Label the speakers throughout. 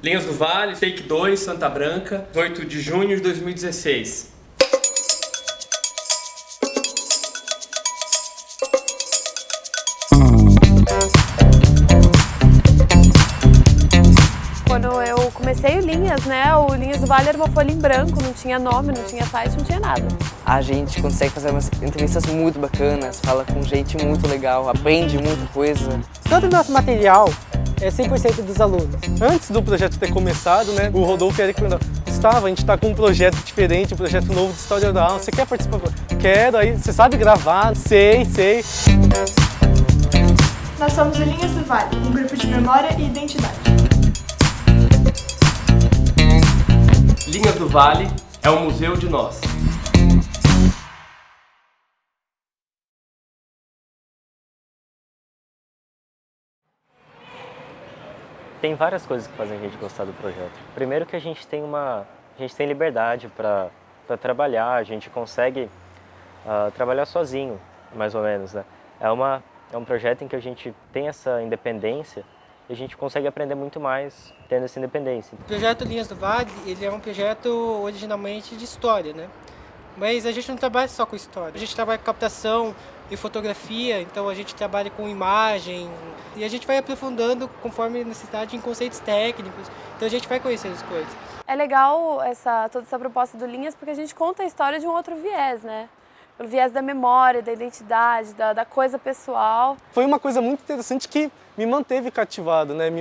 Speaker 1: Linhas do Vale, Take 2, Santa Branca, 8 de junho de 2016.
Speaker 2: Quando eu comecei o Linhas, né, o Linhas do Vale era uma folha em branco, não tinha nome, não tinha site, não tinha nada.
Speaker 3: A gente consegue fazer umas entrevistas muito bacanas, fala com gente muito legal, aprende muita coisa.
Speaker 4: Todo o nosso material é 100% dos alunos. Antes do projeto ter começado, né, o Rodolfo e a Erika perguntaram: Gustavo, a gente está com um projeto diferente, um projeto novo de história oral, você quer participar? Quero, aí você sabe gravar? Sei.
Speaker 5: Nós somos o Linhas do Vale, um grupo de memória e identidade.
Speaker 1: Linhas do Vale é um museu de nós.
Speaker 6: Tem várias coisas que fazem a gente gostar do projeto. Primeiro que a gente tem liberdade para trabalhar, a gente consegue trabalhar sozinho, mais ou menos, né? É um projeto em que a gente tem essa independência e a gente consegue aprender muito mais tendo essa independência.
Speaker 4: O projeto Linhas do Vale, ele é um projeto originalmente de história, né? Mas a gente não trabalha só com história, a gente trabalha com captação e fotografia, então a gente trabalha com imagem e a gente vai aprofundando conforme necessidade em conceitos técnicos, então a gente vai conhecendo as coisas.
Speaker 2: É legal toda essa proposta do Linhas porque a gente conta a história de um outro viés, né? O viés da memória, da identidade, da coisa pessoal.
Speaker 4: Foi uma coisa muito interessante que me manteve cativado, né?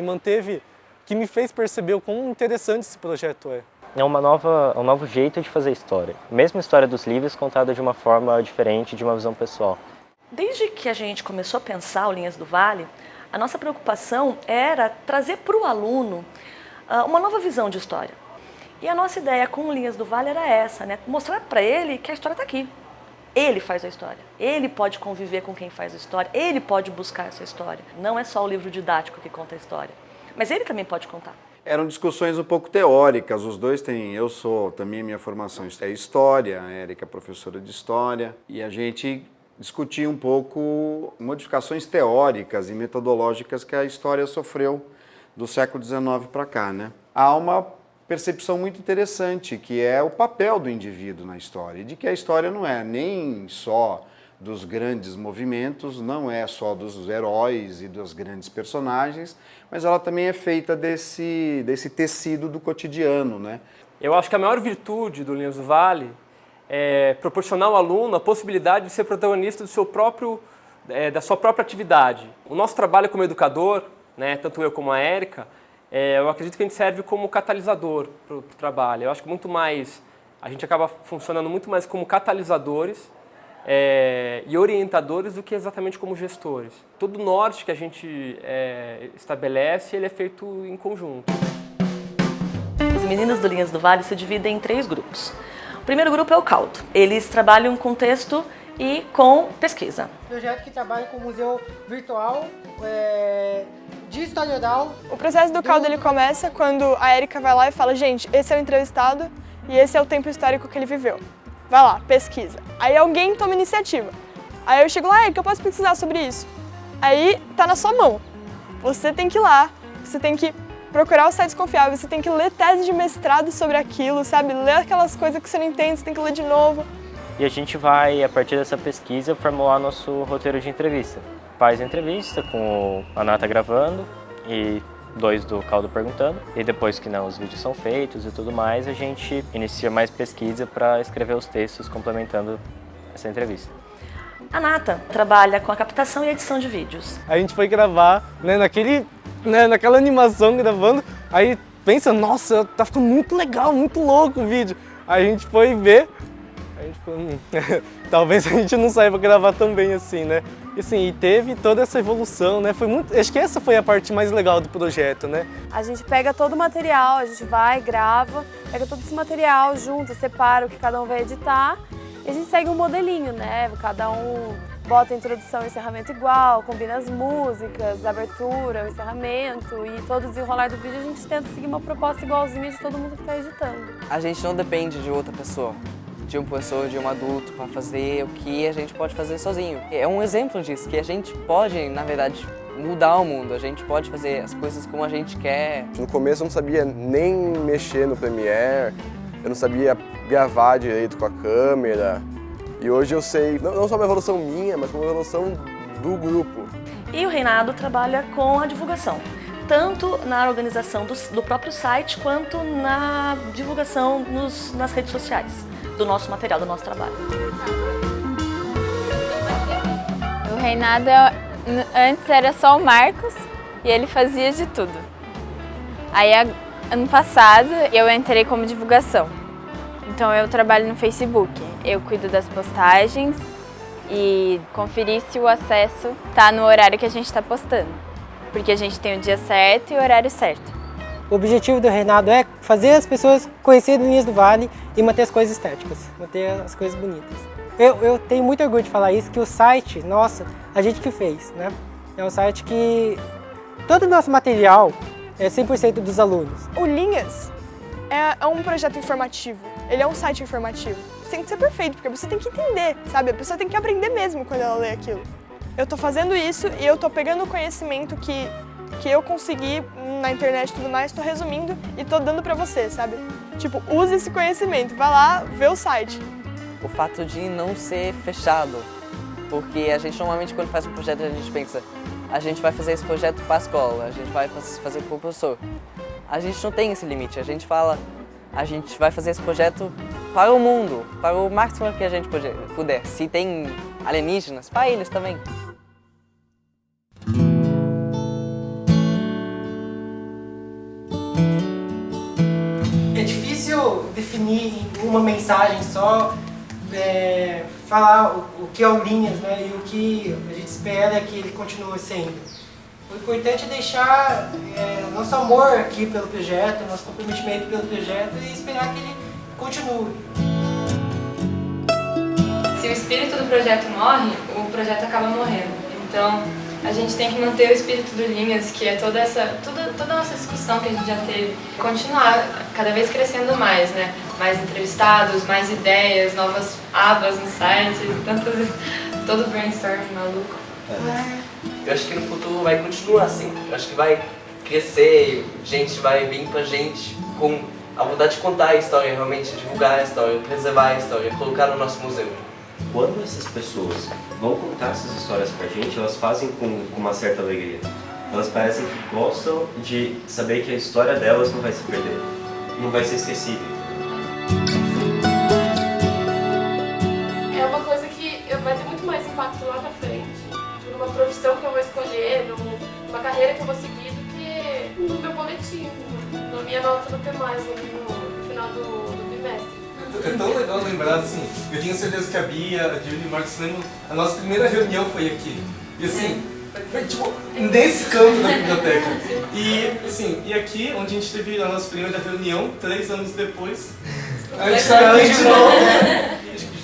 Speaker 4: Que me fez perceber o quão interessante esse projeto é.
Speaker 6: É um novo jeito de fazer história. Mesmo a história dos livros contada de uma forma diferente, de uma visão pessoal.
Speaker 7: Desde que a gente começou a pensar o Linhas do Vale, a nossa preocupação era trazer para o aluno uma nova visão de história. E a nossa ideia com o Linhas do Vale era essa, né? Mostrar para ele que a história está aqui. Ele faz a história, ele pode conviver com quem faz a história, ele pode buscar essa história. Não é só o livro didático que conta a história, mas ele também pode contar.
Speaker 8: Eram discussões um pouco teóricas, os dois têm, também minha formação é história, a Erika é professora de história, e a gente discutia um pouco modificações teóricas e metodológicas que a história sofreu do século XIX para cá, né? Há uma percepção muito interessante, que é o papel do indivíduo na história, e de que a história não é nem só dos grandes movimentos, não é só dos heróis e dos grandes personagens, mas ela também é feita desse tecido do cotidiano, né?
Speaker 1: Eu acho que a maior virtude do Linhas do Vale é proporcionar ao aluno a possibilidade de ser protagonista da sua própria atividade. O nosso trabalho como educador, né, tanto eu como a Erika, eu acredito que a gente serve como catalisador para o trabalho. Eu acho que a gente acaba funcionando muito mais como catalisadores e orientadores do que exatamente como gestores. Todo o norte que a gente estabelece, ele é feito em conjunto.
Speaker 7: As meninas do Linhas do Vale se dividem em 3 grupos. O primeiro grupo é o caldo. Eles trabalham com texto e com pesquisa.
Speaker 4: Projeto que trabalha com museu virtual, de história oral.
Speaker 5: O processo do caldo ele começa quando a Erika vai lá e fala: gente, esse é o entrevistado e esse é o tempo histórico que ele viveu. Vai lá, pesquisa. Aí alguém toma iniciativa. Aí eu chego lá: Erika, eu posso pesquisar sobre isso? Aí tá na sua mão. Você tem que ir lá, você tem que procurar os sites confiáveis, você tem que ler tese de mestrado sobre aquilo, sabe? Ler aquelas coisas que você não entende, você tem que ler de novo.
Speaker 6: E a gente vai, a partir dessa pesquisa, formular nosso roteiro de entrevista. Faz a entrevista com a Nata gravando e 2 do caldo perguntando. E depois que os vídeos são feitos e tudo mais, a gente inicia mais pesquisa para escrever os textos complementando essa entrevista.
Speaker 7: A Nata trabalha com a captação e edição de vídeos.
Speaker 4: A gente foi gravar, né, naquela animação gravando, aí pensa: nossa, tá ficando muito legal, muito louco o vídeo. Aí a gente foi ver, a gente ficou, talvez a gente não saiba gravar tão bem assim, né? E assim, teve toda essa evolução, né? Acho que essa foi a parte mais legal do projeto, né?
Speaker 2: A gente pega todo o material, a gente vai, grava, pega todo esse material, junta, separa o que cada um vai editar e a gente segue um modelinho, né? Cada um bota a introdução e encerramento igual, combina as músicas, a abertura, o encerramento e todo o desenrolar do vídeo a gente tenta seguir uma proposta igualzinha de todo mundo que está editando.
Speaker 3: A gente não depende de outra pessoa, de um adulto para fazer o que a gente pode fazer sozinho. É um exemplo disso, que a gente pode, na verdade, mudar o mundo, a gente pode fazer as coisas como a gente quer.
Speaker 9: No começo eu não sabia nem mexer no Premiere, eu não sabia gravar direito com a câmera. E hoje eu sei, não só uma evolução minha, mas uma evolução do grupo.
Speaker 7: E o Reinado trabalha com a divulgação, tanto na organização do próprio site, quanto na divulgação nas redes sociais, do nosso material, do nosso trabalho.
Speaker 10: O Reinado, antes era só o Marcos e ele fazia de tudo. Aí, ano passado, eu entrei como divulgação. Então, eu trabalho no Facebook. Eu cuido das postagens e conferir se o acesso está no horário que a gente está postando. Porque a gente tem o dia certo e o horário certo.
Speaker 11: O objetivo do Reinado é fazer as pessoas conhecerem Linhas do Vale e manter as coisas estéticas, manter as coisas bonitas. Eu tenho muito orgulho de falar isso, que o site, nossa, a gente que fez, né? É um site que todo o nosso material é 100% dos alunos.
Speaker 5: O Linhas é um projeto informativo, ele é um site informativo. Tem que ser perfeito, porque você tem que entender, sabe? A pessoa tem que aprender mesmo quando ela lê aquilo. Eu tô fazendo isso e eu tô pegando o conhecimento que eu consegui na internet e tudo mais, tô resumindo e tô dando pra você, sabe? Tipo, use esse conhecimento, vai lá, vê o site.
Speaker 3: O fato de não ser fechado, porque a gente normalmente quando faz um projeto a gente pensa, a gente vai fazer esse projeto para a escola, a gente vai fazer para o professor. A gente não tem esse limite, a gente fala, a gente vai fazer esse projeto para o mundo, para o máximo que a gente puder. Se tem alienígenas, para eles também.
Speaker 11: É difícil definir em uma mensagem só, falar o que é o Linhas, né, e o que a gente espera que ele continue sendo. O importante é deixar nosso amor aqui pelo projeto, nosso comprometimento pelo projeto e esperar que ele continue.
Speaker 12: Se o espírito do projeto morre, o projeto acaba morrendo. Então, a gente tem que manter o espírito do Linhas, que é toda a nossa discussão que a gente já teve, continuar cada vez crescendo mais, né? Mais entrevistados, mais ideias, novas abas no site, todo brainstorm maluco.
Speaker 13: Eu acho que no futuro vai continuar assim. Eu acho que vai crescer, gente vai vir pra gente com a vontade de contar a história, realmente divulgar a história, preservar a história, colocar no nosso museu.
Speaker 6: Quando essas pessoas vão contar essas histórias pra gente, elas fazem com uma certa alegria. Elas parecem que gostam de saber que a história delas não vai se perder, não vai ser esquecida.
Speaker 2: É uma coisa que vai ter muito mais impacto lá na frente, numa profissão que eu vou escolher, numa carreira que eu vou seguir, do que no meu boletim, na minha nota do P+, no final do bimestre.
Speaker 4: É tão legal lembrar, assim, eu tenho certeza que a Bia, a Julie e o Marcos lembram, a nossa primeira reunião foi aqui. E assim, foi tipo, nesse canto da biblioteca. E assim, e aqui, onde a gente teve a nossa primeira reunião, 3 anos depois, a gente está aqui de novo.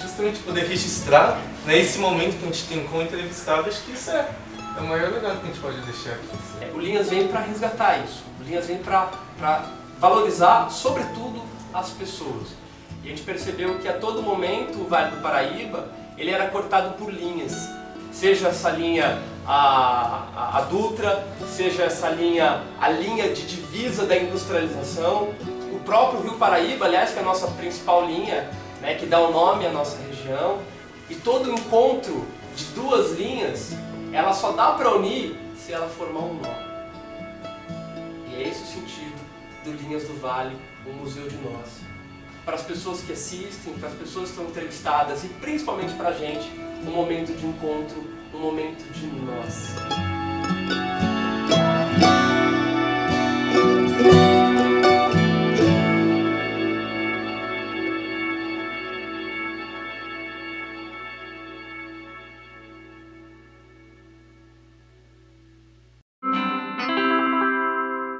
Speaker 4: Justamente poder registrar, né, esse momento que a gente tem como entrevistado, acho que isso é o maior legado que a gente pode deixar aqui.
Speaker 1: O Linhas vem para resgatar isso, o Linhas vem para valorizar, sobretudo, as pessoas. E a gente percebeu que a todo momento o Vale do Paraíba ele era cortado por linhas, seja essa linha a Dutra, seja essa linha a linha de divisa da industrialização, o próprio Rio Paraíba, aliás, que é a nossa principal linha, né, que dá o nome à nossa região, e todo encontro de duas linhas, ela só dá para unir se ela formar um nó. E é esse o sentido do Linhas do Vale, o Museu de Nós. Para as pessoas que assistem, para as pessoas que estão entrevistadas e principalmente para a gente, um momento de encontro, um momento de nós.